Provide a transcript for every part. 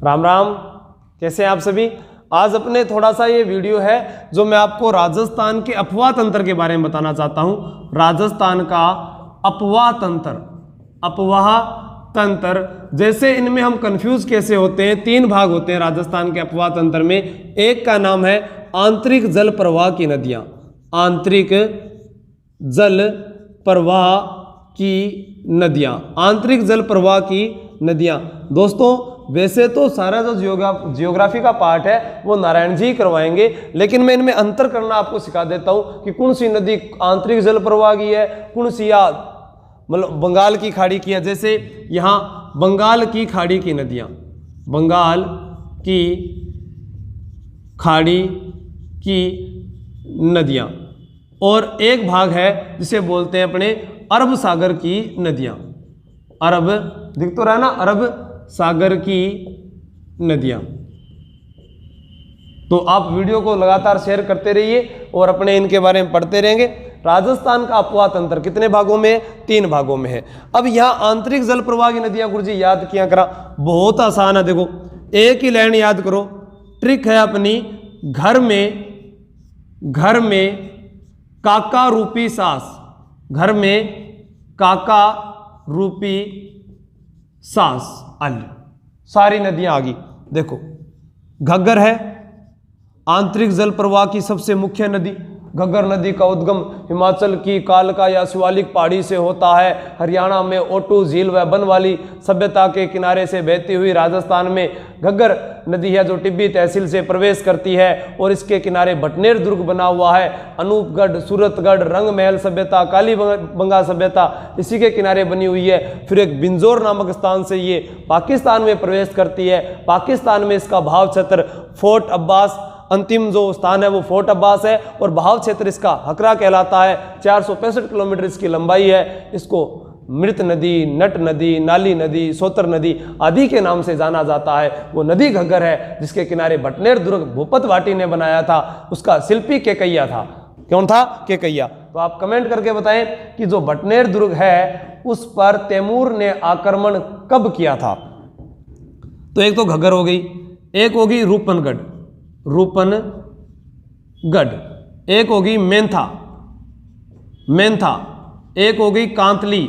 राम राम, कैसे हैं आप सभी। आज अपने थोड़ा सा ये वीडियो है जो मैं आपको राजस्थान के अफवाह तंत्र के बारे में बताना चाहता हूँ। राजस्थान का अफवाह तंत्र, अफवाह तंत्र, जैसे इनमें हम कंफ्यूज कैसे होते हैं। 3 भाग होते हैं राजस्थान के अफवाह तंत्र में। एक का नाम है आंतरिक जल प्रवाह की नदियाँ, आंतरिक जल प्रवाह की नदियाँ, आंतरिक जल प्रवाह की नदियाँ। दोस्तों वैसे तो सारा जो जियोग्राफी का पार्ट है वो नारायण जी करवाएंगे, लेकिन मैं इनमें अंतर करना आपको सिखा देता हूँ कि कौन सी नदी आंतरिक जल प्रवाह की है, कौन सी या मतलब बंगाल की खाड़ी की है। जैसे यहाँ बंगाल की खाड़ी की नदियाँ, बंगाल की खाड़ी की नदियाँ, और एक भाग है जिसे बोलते हैं अपने अरब सागर की नदियाँ। अरब दिख तो रहा है ना, अरब सागर की नदियाँ। तो आप वीडियो को लगातार शेयर करते रहिए और अपने इनके बारे में पढ़ते रहेंगे। राजस्थान का अफवाह तंत्र कितने भागों में है? 3 भागों में है। अब यहाँ आंतरिक जल प्रवाह की नदियाँ गुरुजी याद किया करा, बहुत आसान है। देखो एक ही लाइन याद करो, ट्रिक है अपनी। घर में काका रूपी सास, घर में काका रूपी सास, अल सारी नदियां आ गई। देखो घग्गर है आंतरिक जल प्रवाह की सबसे मुख्य नदी। घग्गर नदी का उद्गम हिमाचल की कालका या शिवालिक पहाड़ी से होता है। हरियाणा में ओटू झील व बनवाली सभ्यता के किनारे से बहती हुई राजस्थान में घग्गर नदी है जो टिब्बी तहसील से प्रवेश करती है और इसके किनारे भटनेर दुर्ग बना हुआ है। अनूपगढ़, सूरतगढ़, रंगमहल सभ्यता, कालीबंगा सभ्यता इसी के किनारे बनी हुई है। फिर एक बिंजोर नामक स्थान से ये पाकिस्तान में प्रवेश करती है। पाकिस्तान में इसका भाव क्षेत्र फोर्ट अब्बास, अंतिम जो स्थान है वो फोर्ट अब्बास है, और बहाव क्षेत्र इसका हकरा कहलाता है। 465 किलोमीटर इसकी लंबाई है। इसको मृत नदी, नट नदी, नाली नदी, सोतर नदी आदि के नाम से जाना जाता है। वो नदी घग्गर है जिसके किनारे भटनेर दुर्ग भूपत वाटी ने बनाया था। उसका शिल्पी केकैया था। कौन था? केकैया। तो आप कमेंट करके बताएं कि जो भटनेर दुर्ग है उस पर तैमूर ने आक्रमण कब किया था। तो एक तो घग्गर हो गई, एक होगी रूपनगढ़, रूपनगढ़, एक होगी मेंथा, मेंथा, एक होगी कांतली,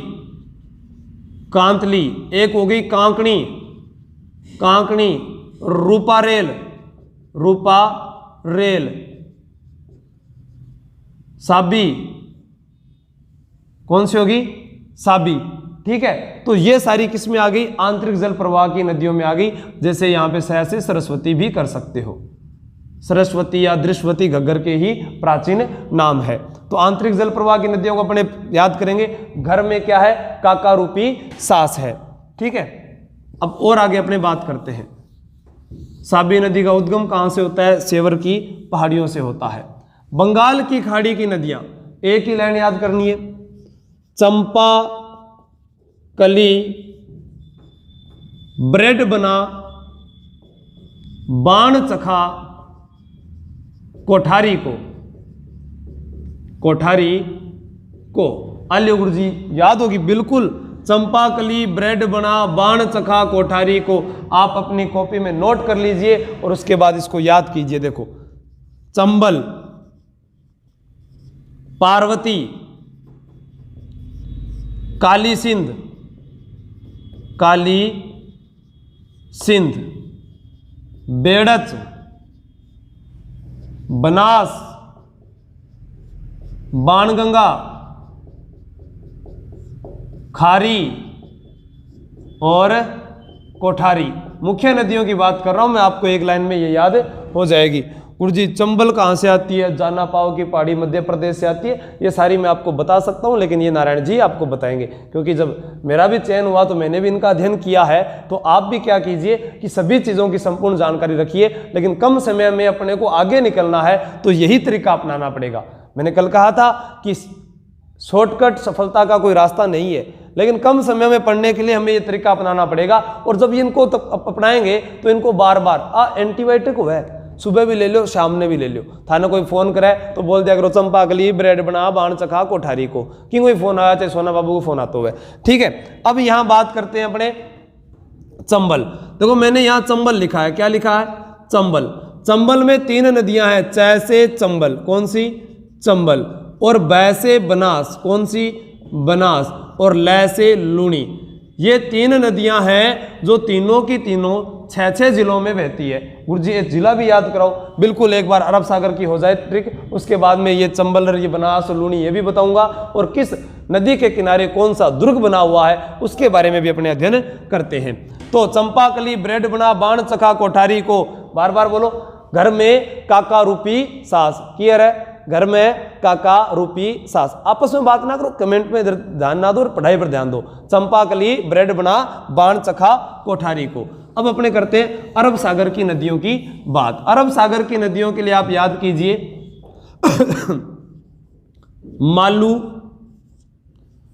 कांतली, एक होगी कांकणी, कांकणी, रूपारेल, रूपारेल, साबी, कौन सी होगी? साबी। ठीक है, तो ये सारी किस्में आ गई, आंतरिक जल प्रवाह की नदियों में आ गई। जैसे यहां पे से सरस्वती भी कर सकते हो। सरस्वती या दृश्यवती घग्गर के ही प्राचीन नाम है। तो आंतरिक जल प्रवाह की नदियों को अपने याद करेंगे। घर में क्या है? काका रूपी सास है। ठीक है, अब और आगे अपने बात करते हैं। साबी नदी का उद्गम कहां से होता है? सेवर की पहाड़ियों से होता है। बंगाल की खाड़ी की नदियां, एक ही लाइन याद करनी है। चंपा कली, ब्रेड बना, बाण चखा, कोठारी को, कोठारी को। आलियो गुरु जी याद होगी बिल्कुल। चंपाकली, ब्रेड बना, बाण चखा, कोठारी को। आप अपनी कॉपी में नोट कर लीजिए और उसके बाद इसको याद कीजिए। देखो चंबल, पार्वती, काली सिंध, काली सिंध, बेड़च, बनास, बाणगंगा, खारी और कोठारी। मुख्य नदियों की बात कर रहा हूं मैं, आपको एक लाइन में ये याद हो जाएगी। गुरुजी चंबल कहाँ से आती है? जाना पाओ की पहाड़ी मध्य प्रदेश से आती है। ये सारी मैं आपको बता सकता हूँ, लेकिन ये नारायण जी आपको बताएंगे, क्योंकि जब मेरा भी चयन हुआ तो मैंने भी इनका अध्ययन किया है। तो आप भी क्या कीजिए कि सभी चीज़ों की संपूर्ण जानकारी रखिए, लेकिन कम समय में अपने को आगे निकलना है तो यही तरीका अपनाना पड़ेगा। मैंने कल कहा था कि शॉर्टकट सफलता का कोई रास्ता नहीं है, लेकिन कम समय में पढ़ने के लिए हमें ये तरीका अपनाना पड़ेगा। और जब इनको अपनाएंगे तो इनको बार बार एंटीबायोटिक हुआ है, सुबह भी ले लो, शाम में भी ले लो। थाने कोई फोन करे तो बोल दिया करो चंपाकली, ब्रेड बना, बाण चखा, कोठारी को। कि कोई फोन आया, चाहे सोना बाबू को फोन आता हुआ है। ठीक है, अब यहां बात करते हैं अपने चंबल। देखो मैंने यहां चंबल लिखा है, क्या लिखा है? चंबल। चंबल में 3 नदियां हैं, च से चंबल, कौन सी? चंबल। और बै से बनास, कौन सी? बनास। और लै से लूणी। ये 3 नदियां हैं जो तीनों की तीनों 6-6 जिलों में बहती है। गुरुजी एक जिला भी याद कराओ। बिल्कुल, एक बार अरब सागर की हो जाए ट्रिक, उसके बाद में ये चंबल, ये बनास और लूणी ये भी बताऊंगा, और किस नदी के किनारे कौन सा दुर्ग बना हुआ है उसके बारे में भी अपने अध्ययन करते हैं। तो चंपाकली ब्रेड बना बाण चखा कोठारी को, बार बार बोलो, घर में काका रूपी सास। क्लियर है? घर में काका रूपी सास। आपस में बात ना करो, कमेंट में इधर ध्यान ना दो और पढ़ाई पर ध्यान दो। चंपाकली ब्रेड बना बाण चखा कोठारी को। अब अपने करते हैं अरब सागर की नदियों की बात। अरब सागर की नदियों के लिए आप याद कीजिए मालू,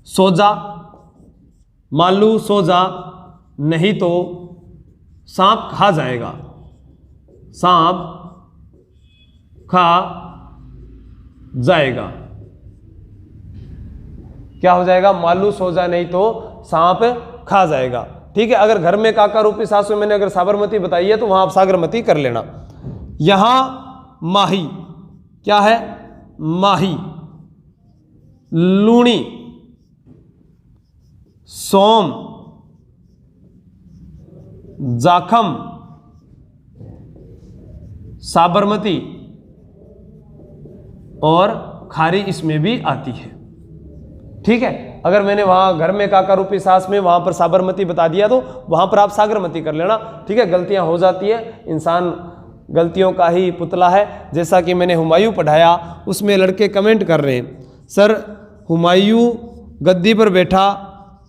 सोजा, मालू सोजा, नहीं तो सांप खा जाएगा, सांप खा जाएगा। क्या हो जाएगा? मालू सोजा, नहीं तो सांप खा जाएगा। ठीक है? अगर घर में काका रूपी सास में मैंने अगर साबरमती बताई है तो वहां आप सागरमती कर लेना। यहां माही, क्या है? माही, लूणी, सोम, जाखम, साबरमती और खारी इसमें भी आती है। ठीक है? अगर मैंने वहां घर में काका रूपी सास में वहां पर साबरमती बता दिया तो वहां पर आप सागरमती कर लेना। ठीक है? गलतियां हो जाती है, इंसान गलतियों का ही पुतला है। जैसा कि मैंने हुमायूं पढ़ाया, उसमें लड़के कमेंट कर रहे हैं, सर हुमायूं गद्दी पर बैठा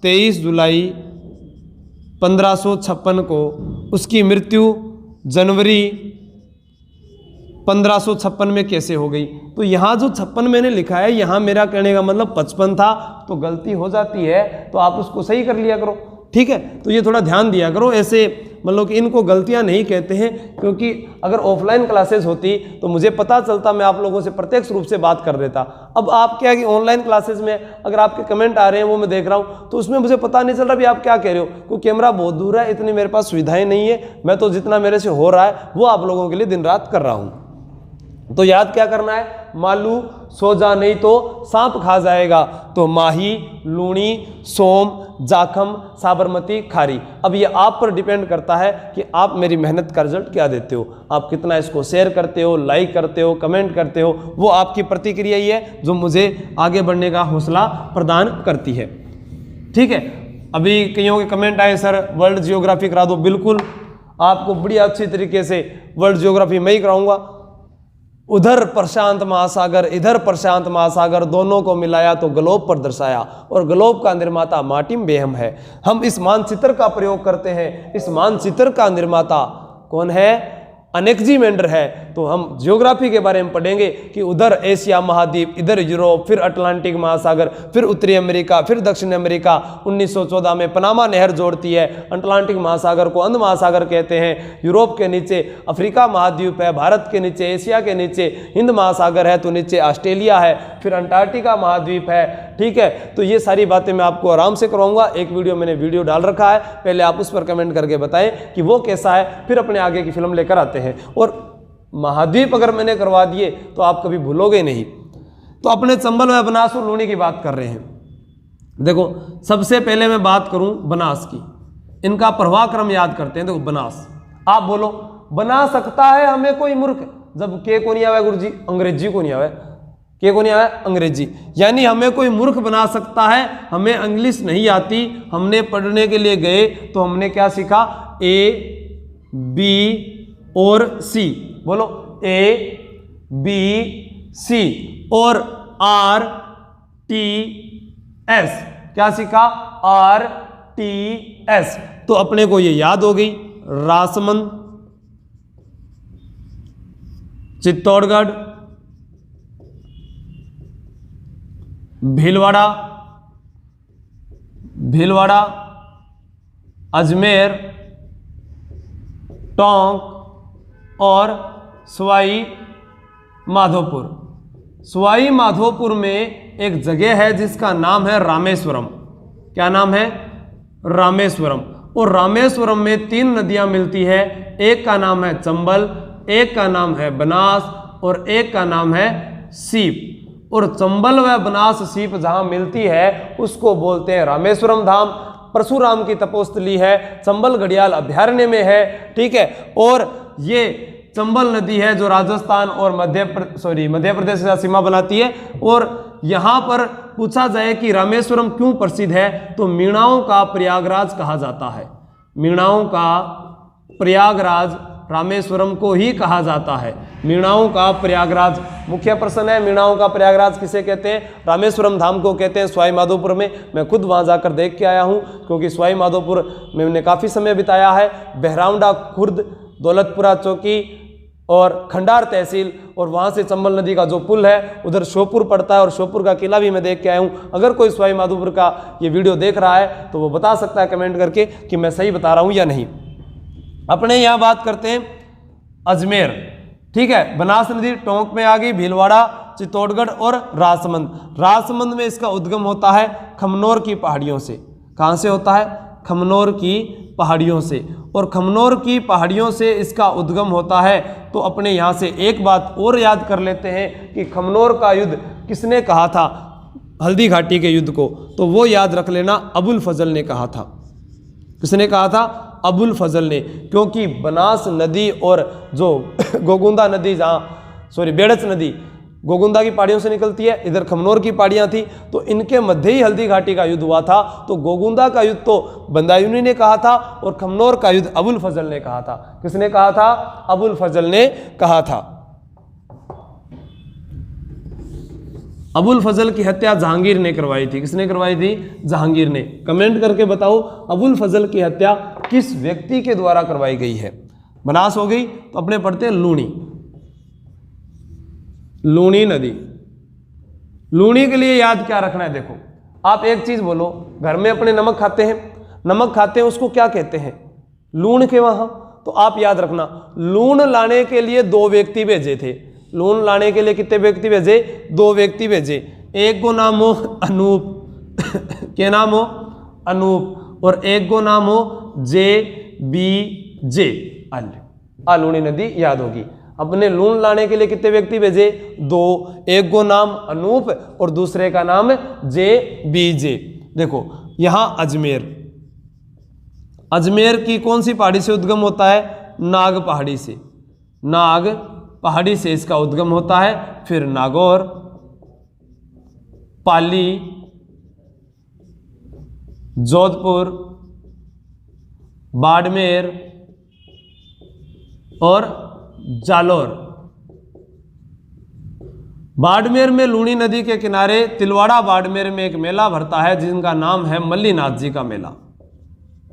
23 जुलाई 1556 को, उसकी मृत्यु जनवरी 1556 में कैसे हो गई? तो यहाँ जो 56 मैंने लिखा है, यहाँ मेरा कहने का मतलब 55 था, तो गलती हो जाती है तो आप उसको सही कर लिया करो। ठीक है? तो ये थोड़ा ध्यान दिया करो। ऐसे मतलब कि इनको गलतियां नहीं कहते हैं, क्योंकि अगर ऑफलाइन क्लासेस होती तो मुझे पता चलता, मैं आप लोगों से प्रत्यक्ष रूप से बात कर देता। अब आप क्या कि ऑनलाइन क्लासेस में अगर आपके कमेंट आ रहे हैं वो मैं देख रहा हूं, तो उसमें मुझे पता नहीं चल रहा भी आप क्या कह रहे हो, क्योंकि कैमरा बहुत दूर है, इतनी मेरे पास सुविधाएं नहीं है। मैं तो जितना मेरे से हो रहा है वो आप लोगों के लिए दिन रात कर रहा हूं। तो याद क्या करना है? मालू सोजा, नहीं तो सांप खा जाएगा। तो माही, लूणी, सोम, जाखम, साबरमती, खारी। अब ये आप पर डिपेंड करता है कि आप मेरी मेहनत का रिजल्ट क्या देते हो, आप कितना इसको शेयर करते हो, लाइक करते हो, कमेंट करते हो। वो आपकी प्रतिक्रिया ही है जो मुझे आगे बढ़ने का हौसला प्रदान करती है। ठीक है? अभी कईयों के कमेंट आए, सर वर्ल्ड जियोग्राफी करा दो। बिल्कुल, आपको बड़ी अच्छी तरीके से वर्ल्ड जियोग्राफी मैं ही कराऊंगा। उधर प्रशांत महासागर, इधर प्रशांत महासागर, दोनों को मिलाया तो ग्लोब पर दर्शाया, और ग्लोब का निर्माता मार्टिन बेहम है। हम इस मानचित्र का प्रयोग करते हैं, इस मानचित्र का निर्माता कौन है? अनेक्जीमेंडर है। तो हम ज्योग्राफी के बारे में पढ़ेंगे कि उधर एशिया महाद्वीप, इधर यूरोप, फिर अटलांटिक महासागर, फिर उत्तरी अमेरिका, फिर दक्षिण अमेरिका। 1914 में पनामा नहर जोड़ती है। अटलांटिक महासागर को अंध महासागर कहते हैं। यूरोप के नीचे अफ्रीका महाद्वीप है, भारत के नीचे एशिया के नीचे हिंद महासागर है, तो नीचे ऑस्ट्रेलिया है, फिर अंटार्कटिका महाद्वीप है। ठीक है? तो ये सारी बातें मैं आपको आराम से कराऊंगा। एक मैंने वीडियो डाल रखा है, पहले आप उस पर कमेंट करके बताएं कि वो कैसा है, फिर अपने आगे की फिल्म लेकर आते हैं। और महाद्वीप अगर मैंने करवा दिए तो आप कभी भूलोगे नहीं। तो अपने चंबल व बनास और लूणी की बात कर रहे हैं। देखो सबसे पहले मैं बात करूं बनास की, इनका प्रवाह क्रम याद करते हैं। देखो बनास, आप बोलो बना सकता है हमें कोई मूर्ख, जब के को नहीं आवे गुरुजी, अंग्रेजी को नहीं आवे, के को नहीं आवे अंग्रेजी, यानी हमें कोई मूर्ख बना सकता है। हमें इंग्लिश नहीं आती, हमने पढ़ने के लिए गए तो हमने क्या सीखा? ए बी और सी, बोलो ए बी सी और आर टी एस, क्या सीखा? R T S. तो अपने को ये याद हो गई। राजसमंद, चित्तौड़गढ़, भीलवाड़ा, भीलवाड़ा, अजमेर, टोंक और सवाई माधोपुर। सवाई माधोपुर में एक जगह है जिसका नाम है रामेश्वरम। क्या नाम है? रामेश्वरम। और रामेश्वरम में 3 नदियां मिलती है। एक का नाम है चंबल, एक का नाम है बनास और एक का नाम है सीप। और चंबल व बनास सीप जहां मिलती है उसको बोलते हैं रामेश्वरम धाम। परशुराम की तपोस्थली है, चंबल घड़ियाल अभयारण्य में है, ठीक है। और ये चंबल नदी है जो राजस्थान और मध्य प्रदेश से सीमा बनाती है। और यहाँ पर पूछा जाए कि रामेश्वरम क्यों प्रसिद्ध है, तो मीणाओं का प्रयागराज कहा जाता है। मीणाओं का प्रयागराज रामेश्वरम को ही कहा जाता है। मीणाओं का प्रयागराज मुख्य प्रश्न है, मीणाओं का प्रयागराज किसे कहते हैं? रामेश्वरम धाम को कहते हैं। सवाई माधोपुर में मैं खुद वहां जाकर देख के आया हूं, क्योंकि सवाई माधोपुर में मैंने काफ़ी समय बिताया है। बहरावंडा खुर्द, दौलतपुरा चौकी और खंडार तहसील, और वहाँ से चंबल नदी का जो पुल है उधर श्योपुर पड़ता है, और श्योपुर का किला भी मैं देख के आया हूँ। अगर कोई सवाई माधोपुर का ये वीडियो देख रहा है तो वो बता सकता है कमेंट करके कि मैं सही बता रहा हूँ या नहीं। अपने यहाँ बात करते हैं अजमेर, ठीक है। बनास नदी टोंक में आ गई, भीलवाड़ा, चित्तौड़गढ़ और राजसमंद। राजसमंद में इसका उद्गम होता है खमनोर की पहाड़ियों से। कहाँ से होता है? खमनोर की पहाड़ियों से। और खमनोर की पहाड़ियों से इसका उद्गम होता है। तो अपने यहाँ से एक बात और याद कर लेते हैं कि खमनोर का युद्ध किसने कहा था हल्दी घाटी के युद्ध को, तो वो याद रख लेना, अबुल फजल ने कहा था। किसने कहा था? अबुल फजल ने। क्योंकि बनास नदी और जो गोगुंदा नदी, बेड़च नदी गोगुंदा की पहाड़ियों से निकलती है, इधर खमनोर की पहाड़ियां थी, तो इनके मध्य ही हल्दी घाटी का युद्ध हुआ था। तो गोगुंदा का युद्ध तो बंदायूनी ने कहा था और खमनोर का युद्ध अबुल फजल ने कहा था। किसने कहा था? अबुल फजल ने कहा था। अबुल फजल की हत्या जहांगीर ने करवाई थी। किसने करवाई थी? जहांगीर ने। कमेंट करके बताओ अबुल फजल की हत्या किस व्यक्ति के द्वारा करवाई गई है। बनास हो गई, तो अपने पढ़ते हैं लूणी। लूणी नदी। लूणी के लिए याद क्या रखना है? देखो, आप एक चीज बोलो, घर में अपने नमक खाते हैं, नमक खाते हैं उसको क्या कहते हैं? लूण के वहां। तो आप याद रखना, लूण लाने के लिए 2 व्यक्ति भेजे थे। लूण लाने के लिए कितने व्यक्ति भेजे? 2 व्यक्ति भेजे। एक को नाम हो अनूप क्या नाम हो? अनूप। और एक को नाम हो JBJ आ लूणी नदी याद होगी। अपने लूण लाने के लिए कितने व्यक्ति भेजे? 2। एक को नाम अनूप और दूसरे का नाम JBJ। देखो यहां अजमेर, अजमेर की कौन सी पहाड़ी से उद्गम होता है? नाग पहाड़ी से। नाग पहाड़ी से इसका उद्गम होता है। फिर नागौर, पाली, जोधपुर, बाड़मेर और जालोर। बाड़मेर में लूणी नदी के किनारे तिलवाड़ा बाड़मेर में एक मेला भरता है जिनका नाम है मल्लीनाथ जी का मेला।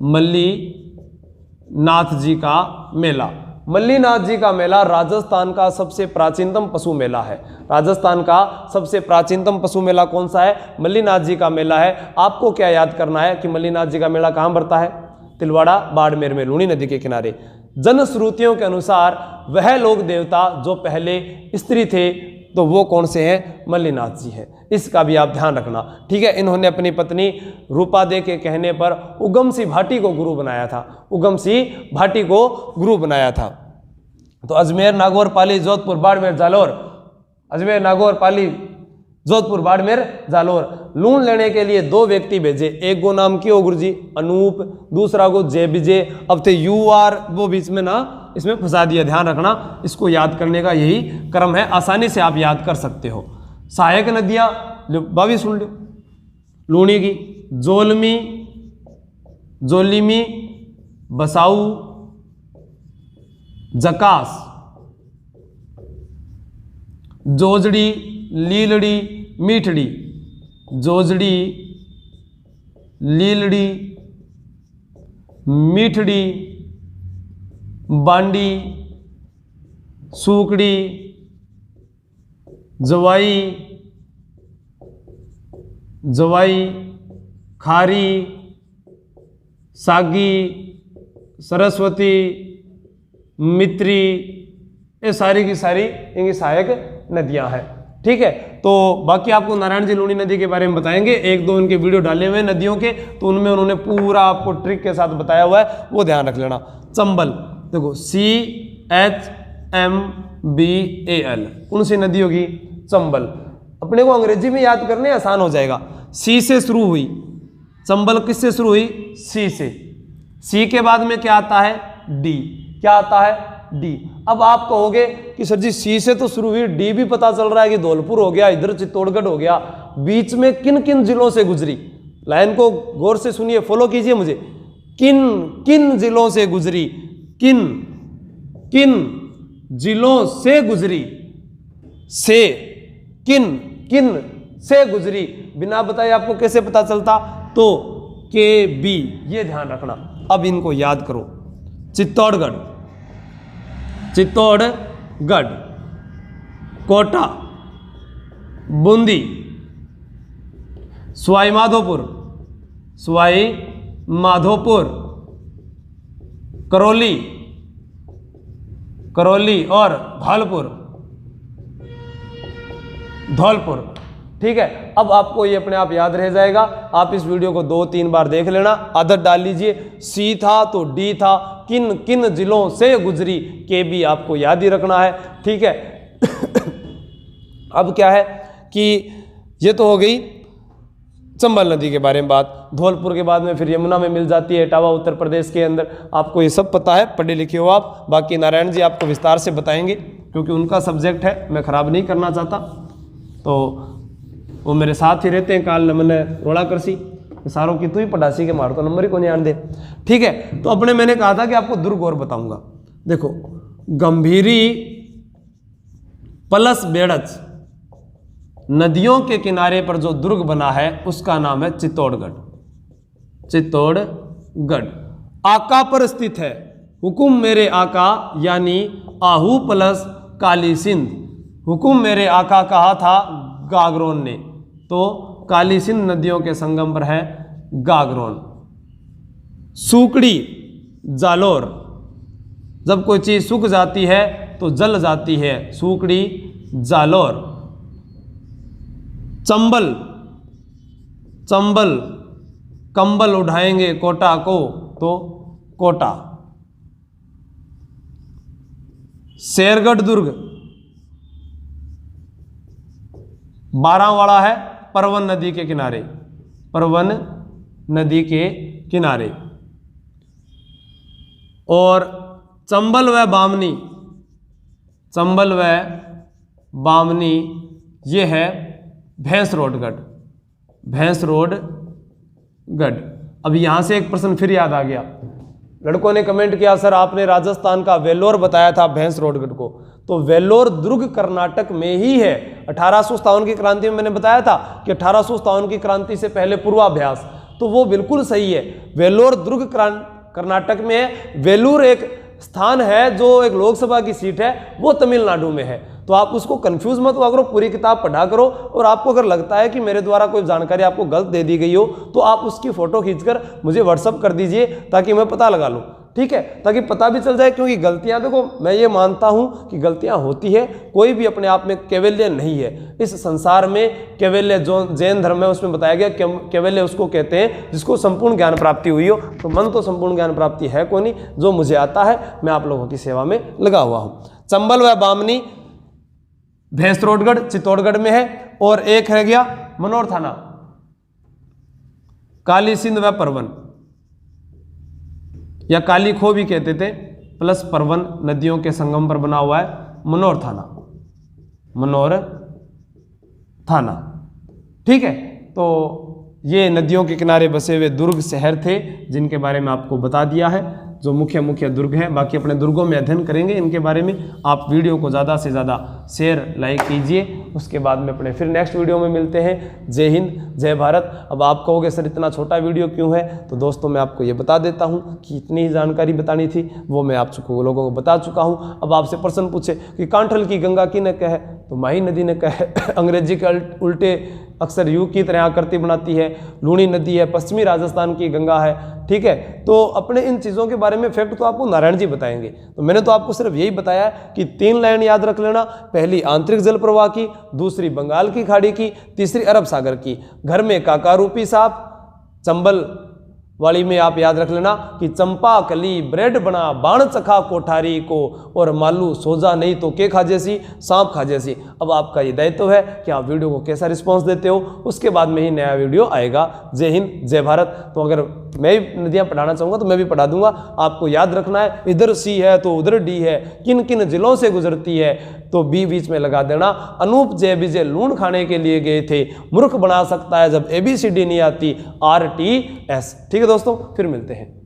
मल्लीनाथ जी का मेला। मल्लीनाथ जी का मेला राजस्थान का सबसे प्राचीनतम पशु मेला है। राजस्थान का सबसे प्राचीनतम पशु मेला कौन सा है? मल्लीनाथ जी का मेला है। आपको क्या याद करना है कि मल्लीनाथ जी का मेला कहाँ भरता है? तिलवाड़ा बाड़मेर में, लूणी नदी के किनारे। जनश्रुतियों के अनुसार वह लोक देवता जो पहले स्त्री थे तो वो कौन से हैं? मल्लीनाथ जी हैं। इसका भी आप ध्यान रखना, ठीक है। इन्होंने अपनी पत्नी रूपादे के कहने पर उगमसी भाटी को गुरु बनाया था। उगमसी भाटी को गुरु बनाया था। तो अजमेर, नागौर, पाली, जोधपुर, बाड़मेर, जालोर। अजमेर, नागौर, पाली, जोधपुर, बाड़मेर, जालोर। लूण लेने के लिए 2 व्यक्ति भेजे। एक को नाम क्यों गुरु जी? अनूप। दूसरा को JBJ। अब थे UR वो बीच में ना इसमें फंसा दिया, ध्यान रखना। इसको याद करने का यही क्रम है, आसानी से आप याद कर सकते हो। सहायक नदियां बावी सुन लो लूणी की: जोलमी, जोलीमी, बसाऊ, जकास, जोजड़ी, लीलड़ी, मीठड़ी। जोजड़ी, लीलड़ी, मीठड़ी, बांडी, सूकड़ी, जवाई, जवाई, खारी, सागी, सरस्वती, मित्री, ये सारी की सारी इनकी सहायक नदियां हैं, ठीक है। तो बाकी आपको नारायण जी लूणी नदी के बारे में बताएंगे, एक दो इनके वीडियो डाले हुए नदियों के, तो उनमें उन्होंने पूरा आपको ट्रिक के साथ बताया हुआ है, वो ध्यान रख लेना। चंबल देखो CHMBAL, कौन सी नदी होगी? चंबल। अपने को अंग्रेजी में याद करने आसान हो जाएगा। सी से शुरू हुई, चंबल किससे शुरू हुई? सी से। सी के बाद में क्या आता है? डी। क्या आता है? डी। अब आप कहोगे कि सर जी सी से तो शुरू हुई, डी भी पता चल रहा है कि धौलपुर हो गया, इधर चित्तौड़गढ़ हो गया, बीच में किन किन जिलों से गुजरी? लाइन को गौर से सुनिए, फॉलो कीजिए मुझे। किन किन जिलों से गुजरी? किन किन जिलों से गुजरी? से, किन किन से गुजरी, बिना बताए आपको कैसे पता चलता? तो के बी, ये ध्यान रखना। अब इनको याद करो। चित्तौड़गढ़, चित्तौड़गढ़, कोटा, बूंदी, सवाई माधोपुर, सवाई माधोपुर, करौली, करौली और धौलपुर, धौलपुर। ठीक है। अब आपको ये अपने आप याद रह जाएगा। आप इस वीडियो को 2-3 बार देख लेना, आदत डाल लीजिए। सी था तो डी था, किन किन जिलों से गुजरी, के भी आपको याद ही रखना है। ठीक है। अब क्या है कि ये तो हो गई चंबल नदी के बारे में बात। धौलपुर के बाद में फिर यमुना में मिल जाती है, इटावा उत्तर प्रदेश के अंदर। आपको ये सब पता है, पढ़े लिखे हो आप। बाकी नारायण जी आपको विस्तार से बताएंगे, क्योंकि उनका सब्जेक्ट है, मैं खराब नहीं करना चाहता। तो वो मेरे साथ ही रहते हैं। काल मैंने रोड़ा करसी सारों की तू ही पढ़ासी के मार तो नंबर ही को नहीं आन दे। ठीक है। तो अपने मैंने कहा था कि आपको दुर्ग और बताऊंगा। देखो, गंभीरी प्लस बेड़च नदियों के किनारे पर जो दुर्ग बना है उसका नाम है चित्तौड़गढ़। चित्तौड़गढ़ आका पर स्थित है। हुकुम मेरे आका यानी आहू प्लस काली सिंध। हुकुम मेरे आका कहा था गागरोन ने, तो काली सिंध नदियों के संगम पर है गागरोन। सूकड़ी जालोर, जब कोई चीज सूख जाती है तो जल जाती है, सूकड़ी जालोर। चंबल, चंबल कंबल उठाएंगे कोटा को, तो कोटा। शेरगढ़ दुर्ग बारांवाड़ा है परवन नदी के किनारे, परवन नदी के किनारे। और चंबल व बामनी, चंबल व बामनी ये है भैंसरोडगढ़, भैंसरोडगढ़। अब यहां से एक प्रश्न फिर याद आ गया। लड़कों ने कमेंट किया सर आपने राजस्थान का वेल्लोर बताया था भैंसरोडगढ़ को, तो वेल्लोर दुर्ग कर्नाटक में ही है। 1857 की क्रांति में मैंने बताया था कि 1857 की क्रांति से पहले पूर्वाभ्यास, तो वो बिल्कुल सही है। वेल्लोर दुर्ग कर्नाटक में है। वेलूर एक स्थान है जो एक लोकसभा की सीट है, वो तमिलनाडु में है। तो आप उसको कंफ्यूज मत हुआ करो, पूरी किताब पढ़ा करो। और आपको अगर लगता है कि मेरे द्वारा कोई जानकारी आपको गलत दे दी गई हो तो आप उसकी फोटो खींचकर मुझे व्हाट्सअप कर दीजिए ताकि मैं पता लगा लूँ। ठीक है, ताकि पता भी चल जाए। क्योंकि गलतियां, देखो मैं ये मानता हूं कि गलतियां होती है, कोई भी अपने आप में कैवल्य नहीं है। इस संसार में कैवल्य जो जैन धर्म है उसमें बताया गया, कैवल्य उसको कहते हैं जिसको संपूर्ण ज्ञान प्राप्ति हुई हो। तो मन तो संपूर्ण ज्ञान प्राप्ति है कोई नहीं, जो मुझे आता है मैं आप लोगों की सेवा में लगा हुआ हूं। चंबल व बामनी भैंसरोडगढ़ चित्तौड़गढ़ में है। और एक रह गया मनोर थाना, काली सिंध व परवन या काली खो भी कहते थे, प्लस परवन नदियों के संगम पर बना हुआ है मनोर थाना, मनोर थाना। ठीक है, तो ये नदियों के किनारे बसे हुए दुर्ग शहर थे जिनके बारे में आपको बता दिया है, जो मुख्य मुख्य दुर्ग हैं। बाकी अपने दुर्गों में अध्ययन करेंगे इनके बारे में। आप वीडियो को ज़्यादा से ज़्यादा शेयर लाइक कीजिए। उसके बाद में अपने फिर नेक्स्ट वीडियो में मिलते हैं। जय हिंद, जय भारत। अब आप कहोगे सर इतना छोटा वीडियो क्यों है, तो दोस्तों मैं आपको ये बता देता हूँ कि इतनी ही जानकारी बतानी थी, वो मैं आप लोगों को बता चुका हूँ। अब आपसे प्रश्न पूछे कि कांठल की गंगा किने कहे, तो माही नदी ने कहे। अंग्रेजी के उल्टे अक्सर यू की तरह आकृति बनाती है। लूणी नदी है, पश्चिमी राजस्थान की गंगा है। ठीक है, तो अपने इन चीज़ों के बारे में फैक्ट तो आपको नारायण जी बताएंगे। तो मैंने तो आपको सिर्फ यही बताया कि 3 लाइन याद रख लेना। पहली आंतरिक जल प्रवाह की, दूसरी बंगाल की खाड़ी की, तीसरी अरब सागर की। घर में काका रूपी सांप, चंबल वाली में आप याद रख लेना कि चंपा कली ब्रेड बना बाण चखा कोठारी को, और मालू सोजा नहीं तो के खा जैसी, सांप खा जैसी। अब आपका ये दायित्व है कि आप वीडियो को कैसा रिस्पांस देते हो, उसके बाद में ही नया वीडियो आएगा। जय हिंद, जय भारत। तो अगर मैं भी नदियाँ पढ़ाना चाहूँगा तो मैं भी पढ़ा दूंगा। आपको याद रखना है, इधर सी है तो उधर डी है, किन किन जिलों से गुजरती है तो बी बीच में लगा देना। अनूप जय विजय लूण खाने के लिए गए थे, मूर्ख बना सकता है जब ABCD नहीं आती, RTS। ठीक है दोस्तों, फिर मिलते हैं।